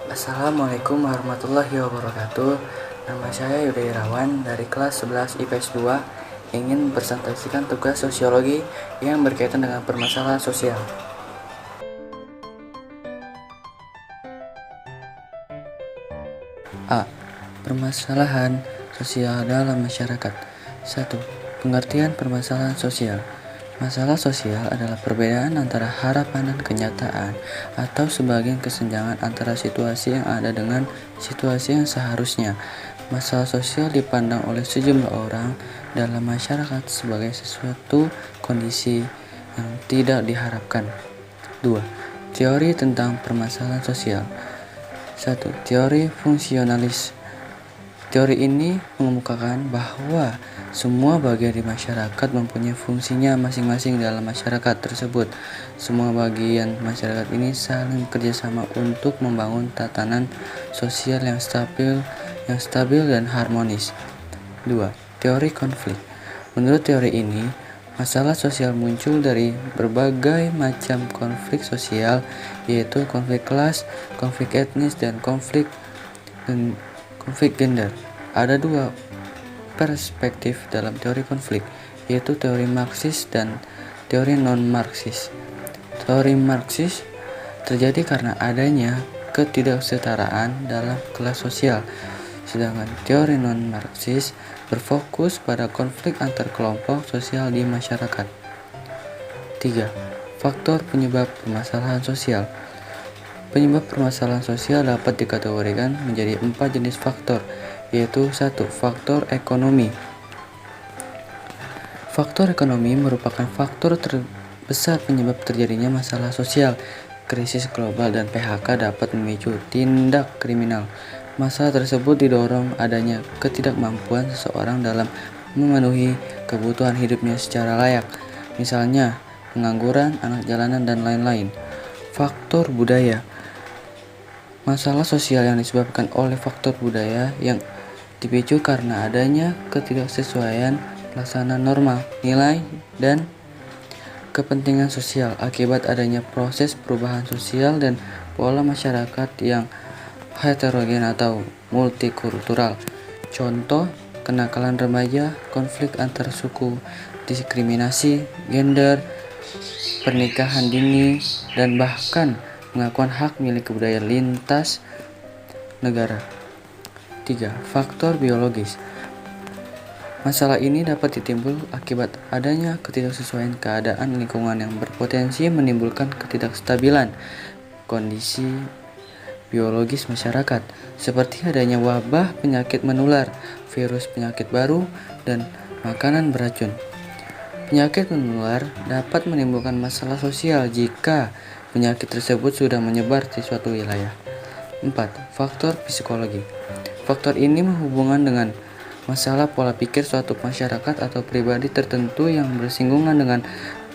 Assalamualaikum warahmatullahi wabarakatuh. Nama saya Yuda Irawan dari kelas 11 IPS 2 ingin presentasikan tugas sosiologi yang berkaitan dengan permasalahan sosial. A. Permasalahan sosial dalam masyarakat. 1. Pengertian permasalahan sosial. Masalah sosial adalah perbedaan antara harapan dan kenyataan atau sebagian kesenjangan antara situasi yang ada dengan situasi yang seharusnya. Masalah sosial dipandang oleh sejumlah orang dalam masyarakat sebagai sesuatu kondisi yang tidak diharapkan. 2. Teori tentang permasalahan sosial. 1. Teori fungsionalis. Teori ini mengemukakan bahwa semua bagian di masyarakat mempunyai fungsinya masing-masing dalam masyarakat tersebut. Semua bagian masyarakat ini saling bekerjasama untuk membangun tatanan sosial yang stabil dan harmonis. 2. Teori konflik. Menurut teori ini, masalah sosial muncul dari berbagai macam konflik sosial, yaitu konflik kelas, konflik etnis, dan konflik gender. Ada dua perspektif dalam teori konflik, yaitu teori Marxis dan teori non-Marxis. Teori Marxis terjadi karena adanya ketidaksetaraan dalam kelas sosial, sedangkan teori non-Marxis berfokus pada konflik antar kelompok sosial di masyarakat. 3. Faktor penyebab permasalahan sosial. Penyebab permasalahan sosial dapat dikategorikan menjadi 4 jenis faktor, yaitu 1. Faktor ekonomi. Faktor ekonomi merupakan faktor terbesar penyebab terjadinya masalah sosial. Krisis global dan PHK dapat memicu tindak kriminal. Masalah tersebut didorong adanya ketidakmampuan seseorang dalam memenuhi kebutuhan hidupnya secara layak, misalnya pengangguran, anak jalanan, dan lain-lain. Faktor budaya. Masalah sosial yang disebabkan oleh faktor budaya yang dipicu karena adanya ketidaksesuaian pelaksanaan norma, nilai, dan kepentingan sosial akibat adanya proses perubahan sosial dan pola masyarakat yang heterogen atau multikultural. Contoh, kenakalan remaja, konflik antar suku, diskriminasi, gender, pernikahan dini, dan bahkan pengakuan hak milik kebudayaan lintas negara. 3. Faktor biologis. Masalah ini dapat ditimbul akibat adanya ketidaksesuaian keadaan lingkungan yang berpotensi menimbulkan ketidakstabilan kondisi biologis masyarakat, seperti adanya wabah penyakit menular, virus penyakit baru, dan makanan beracun. Penyakit menular dapat menimbulkan masalah sosial jika penyakit tersebut sudah menyebar di suatu wilayah. 4. Faktor psikologi. Faktor ini berhubungan dengan masalah pola pikir suatu masyarakat atau pribadi tertentu yang bersinggungan dengan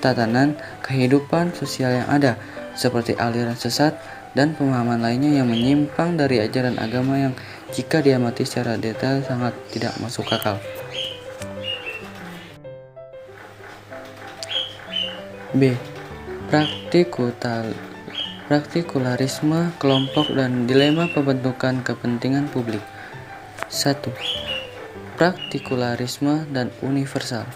tatanan kehidupan sosial yang ada, seperti aliran sesat dan pemahaman lainnya yang menyimpang dari ajaran agama yang jika diamati secara detail sangat tidak masuk akal. B. Praktikularisme kelompok dan dilema pembentukan kepentingan publik. 1. Praktikularisme dan universal.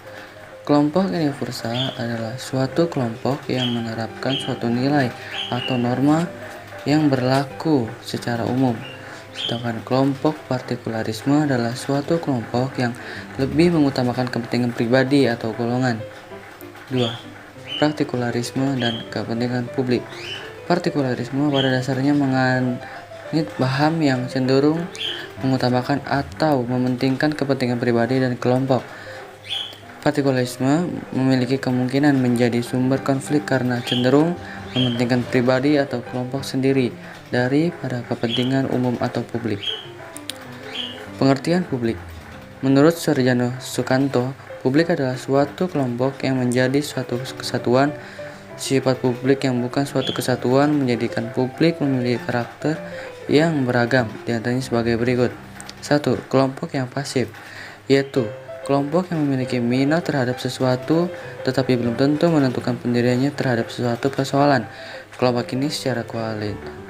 Kelompok universal adalah suatu kelompok yang menerapkan suatu nilai atau norma yang berlaku secara umum. Sedangkan kelompok partikularisme adalah suatu kelompok yang lebih mengutamakan kepentingan pribadi atau golongan. 2. Praktikularisme dan kepentingan publik. Partikularisme pada dasarnya menganut paham yang cenderung mengutamakan atau mementingkan kepentingan pribadi dan kelompok. Partikularisme memiliki kemungkinan menjadi sumber konflik karena cenderung mementingkan pribadi atau kelompok sendiri daripada kepentingan umum atau publik. Pengertian publik. Menurut Sarjana Sukanto, publik adalah suatu kelompok yang menjadi suatu kesatuan. Sifat publik yang bukan suatu kesatuan menjadikan publik memiliki karakter yang beragam, diantaranya sebagai berikut. 1. Kelompok yang pasif, yaitu kelompok yang memiliki minat terhadap sesuatu tetapi belum tentu menentukan pendiriannya terhadap sesuatu persoalan. Kelompok ini secara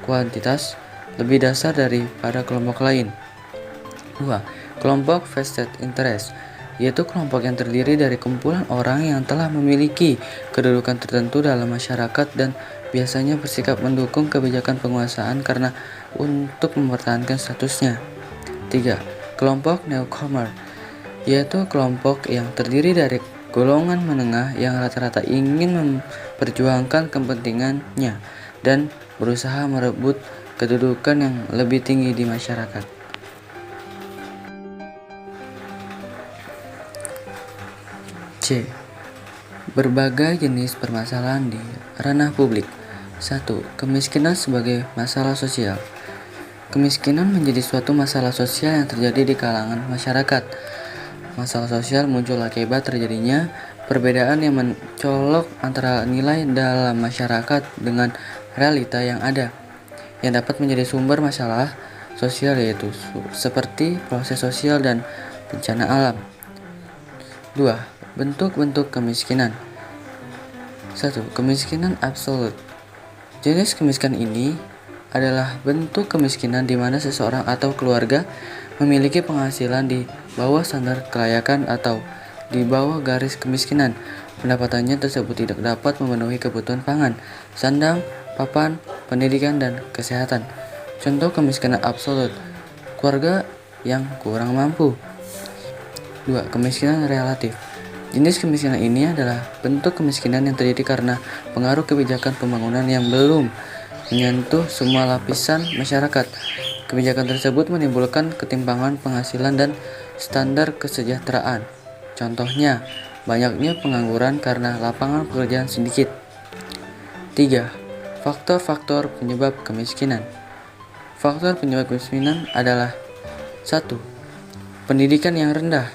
kuantitas lebih dasar daripada kelompok lain. 2. Kelompok vested interest, yaitu kelompok yang terdiri dari kumpulan orang yang telah memiliki kedudukan tertentu dalam masyarakat dan biasanya bersikap mendukung kebijakan penguasaan karena untuk mempertahankan statusnya. 3. Kelompok newcomer, yaitu kelompok yang terdiri dari golongan menengah yang rata-rata ingin memperjuangkan kepentingannya dan berusaha merebut kedudukan yang lebih tinggi di masyarakat. C. Berbagai jenis permasalahan di ranah publik. 1. Kemiskinan sebagai masalah sosial. Kemiskinan menjadi suatu masalah sosial yang terjadi di kalangan masyarakat. Masalah sosial muncul akibat terjadinya perbedaan yang mencolok antara nilai dalam masyarakat dengan realita yang ada, yang dapat menjadi sumber masalah sosial, yaitu seperti proses sosial dan bencana alam. 2. Bentuk-bentuk kemiskinan. 1. Kemiskinan absolut. Jenis kemiskinan ini adalah bentuk kemiskinan di mana seseorang atau keluarga memiliki penghasilan di bawah standar kelayakan atau di bawah garis kemiskinan. Pendapatannya tersebut tidak dapat memenuhi kebutuhan pangan, sandang, papan, pendidikan, dan kesehatan. Contoh kemiskinan absolut: keluarga yang kurang mampu. 2. Kemiskinan relatif. Jenis kemiskinan ini adalah bentuk kemiskinan yang terjadi karena pengaruh kebijakan pembangunan yang belum menyentuh semua lapisan masyarakat. Kebijakan tersebut menimbulkan ketimpangan penghasilan dan standar kesejahteraan. Contohnya, banyaknya pengangguran karena lapangan pekerjaan sedikit. 3. Faktor-faktor penyebab kemiskinan. Faktor penyebab kemiskinan adalah 1. Pendidikan yang rendah.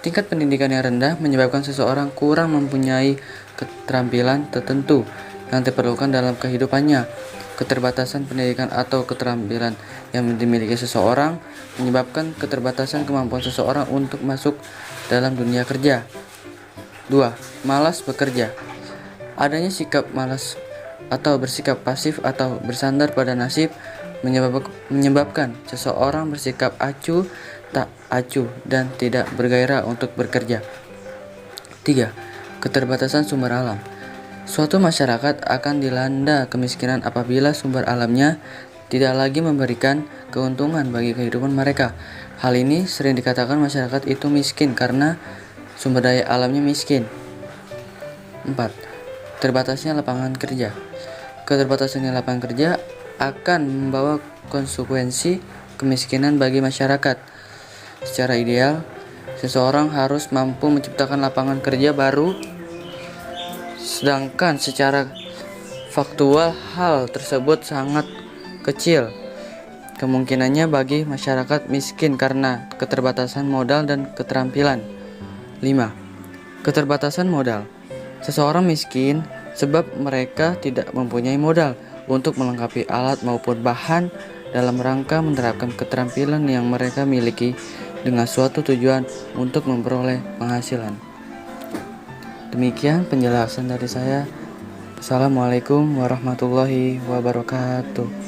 Tingkat pendidikan yang rendah menyebabkan seseorang kurang mempunyai keterampilan tertentu yang diperlukan dalam kehidupannya. Keterbatasan pendidikan atau keterampilan yang dimiliki seseorang menyebabkan keterbatasan kemampuan seseorang untuk masuk dalam dunia kerja. 2. Malas bekerja. Adanya sikap malas atau bersikap pasif atau bersandar pada nasib menyebabkan seseorang bersikap acuh tak acuh dan tidak bergairah untuk bekerja. 3. Keterbatasan sumber alam. Suatu masyarakat akan dilanda kemiskinan apabila sumber alamnya tidak lagi memberikan keuntungan bagi kehidupan mereka. Hal ini sering dikatakan masyarakat itu miskin karena sumber daya alamnya miskin. 4. Terbatasnya lapangan kerja. Keterbatasan lapangan kerja akan membawa konsekuensi kemiskinan bagi masyarakat. Secara ideal, seseorang harus mampu menciptakan lapangan kerja baru, sedangkan secara faktual hal tersebut sangat kecil kemungkinannya bagi masyarakat miskin karena keterbatasan modal dan keterampilan. 5. Keterbatasan modal. Seseorang miskin sebab mereka tidak mempunyai modal untuk melengkapi alat maupun bahan dalam rangka menerapkan keterampilan yang mereka miliki dengan suatu tujuan untuk memperoleh penghasilan. Demikian penjelasan dari saya. Assalamualaikum warahmatullahi wabarakatuh.